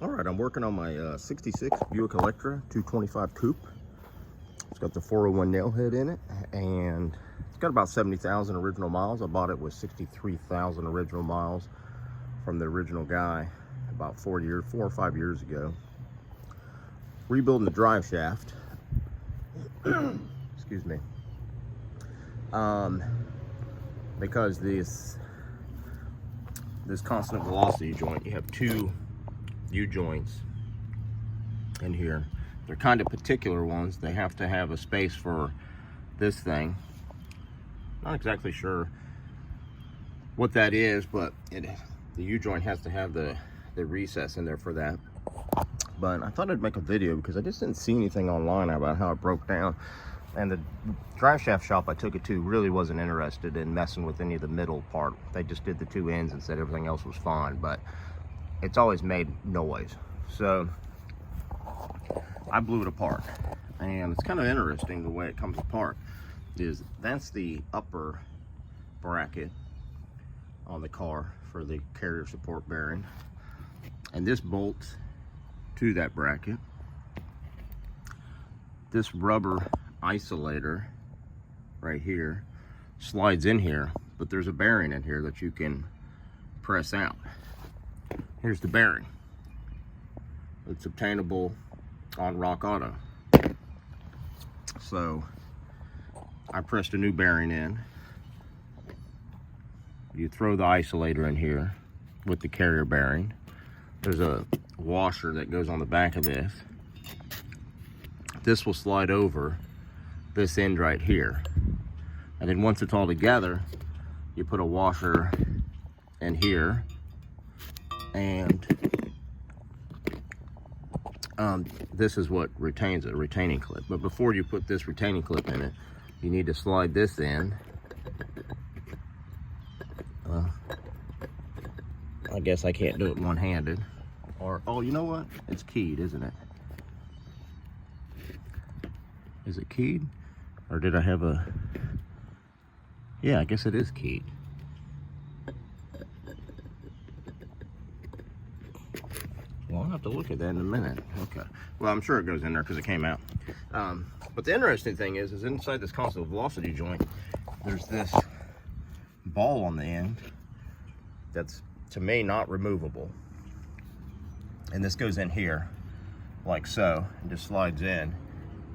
All right, I'm working on my 66 Buick Electra 225 Coupe. It's got the 401 nail head in it, and it's got about 70,000 original miles. I bought it with 63,000 original miles from the original guy about 4 or 5 years ago. Rebuilding the drive shaft. Excuse me. Because this constant velocity joint, you have two U-joints in here. They're kind of particular ones. They have to have a space for this thing. Not exactly sure what that is, but the U-joint has to have the recess in there for that. But I thought I'd make a video because I just didn't see anything online about how it broke down. And the Driveshaft shop I took it to really wasn't interested in messing with any of the middle part. They just did the two ends and said everything else was fine, but it's always made noise. So I blew it apart, and it's kind of interesting the way it comes apart. That's the upper bracket on the car for the carrier support bearing, and this bolts to that bracket. This rubber isolator right here slides in here, but there's a bearing in here that you can press out. Here's the bearing. It's obtainable on Rock Auto. So I pressed a new bearing in. You throw the isolator in here with the carrier bearing. There's a washer that goes on the back of this. This will slide over this end right here, and then once it's all together, you put a washer in here, and this is what retains it, a retaining clip. But before you put this retaining clip in it, you need to slide this in. I guess I can't do it one-handed. Or, oh, you know what? It's keyed, isn't it? Is it keyed? Or did I have a... Yeah, I guess it is keyed. Well, I'll have to look at that in a minute. Okay. Well, I'm sure it goes in there because it came out. But the interesting thing is inside this constant velocity joint, there's this ball on the end that's, to me, not removable. And this goes in here, like so, and just slides in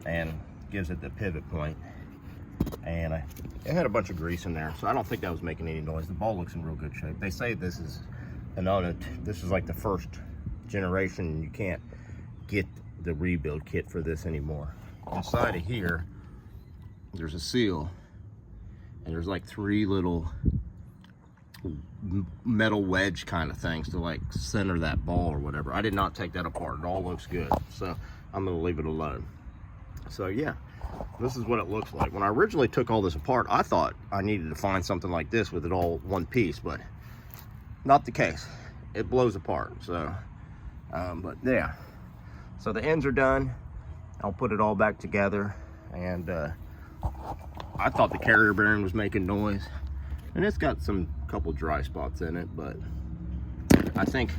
and gives it the pivot point. And it had a bunch of grease in there, so I don't think that was making any noise. The ball looks in real good shape. They say this is this is like the first generation. You can't get the rebuild kit for this anymore. Inside of here, there's a seal, and there's like 3 little metal wedge kind of things to like center that ball or whatever. I did not take that apart. It all looks good, so I'm gonna leave it alone. So yeah, this is what it looks like. When I originally took all this apart, I thought I needed to find something like this with it all one piece, but not the case. It blows apart. So but yeah, so the ends are done. I'll put it all back together, and I thought the carrier bearing was making noise, and it's got some couple dry spots in it, but I think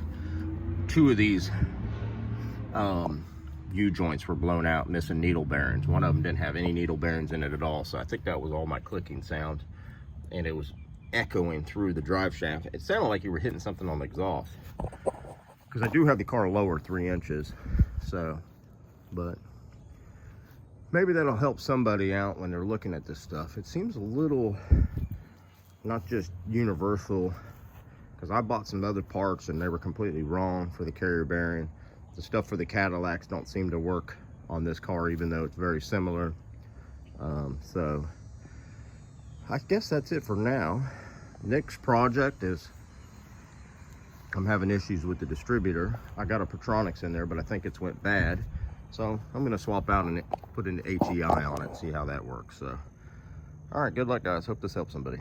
2 of these U-joints were blown out, missing needle bearings. One of them didn't have any needle bearings in it at all, so I think that was all my clicking sound, and it was echoing through the drive shaft. It sounded like you were hitting something on the exhaust, because I do have the car lower 3 inches, so, but maybe that'll help somebody out when they're looking at this stuff. It seems a little not just universal, because I bought some other parts and they were completely wrong for the carrier bearing. The stuff for the Cadillacs don't seem to work on this car, even though it's very similar. So I guess that's it for now. Next project is, I'm having issues with the distributor. I got a Patronics in there, but I think it's went bad. So I'm gonna swap out and put an HEI on it, see how that works. So, all right, good luck guys. Hope this helps somebody.